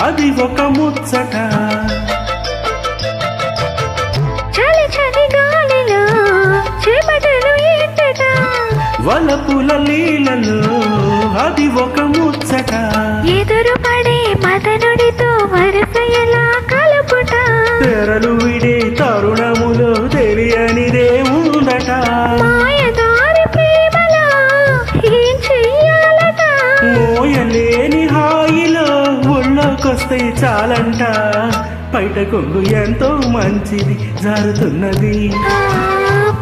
అది ఒక ముచ్చట. చలి చలి గాలిలో చేపట్టలు ఈటట, వలపుల లీలలో అది ఒక ముచ్చట. ఎదురు పడే మదనుడితో వరసయలా కలుపుట, తెరలు విడే తరుణములో తెలియనిదే ఉందట. మాయదారి ప్రేమలో ఏం చెయ్యాలట, మోయలేని హాయిలో ఒళ్ళోకొస్తే చాలంట. బయట కొంగు ఎంతో మంచిది జారుతున్నది,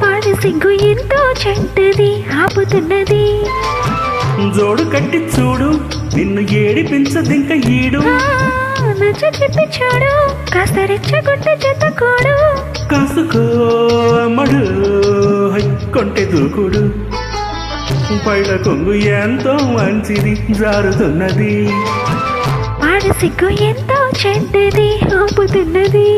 పాడి సిగ్గు ఎంతో చెంటది ఆపుతున్నది. జోడు కట్టి చూడు నిన్ను ఏడిపించదింక ఈడు. నచ్చ చెప్పి చూడు కాస్త రెచ్చగొట్ట జత కూడు, కాసుకో అమ్మడు కొంటె దూకుడు. బయట కొంగు ఎంతో మంచిది జారుతున్నది, పాడి సిగ్గు ఎంతో చెంటది ఆపుతున్నది.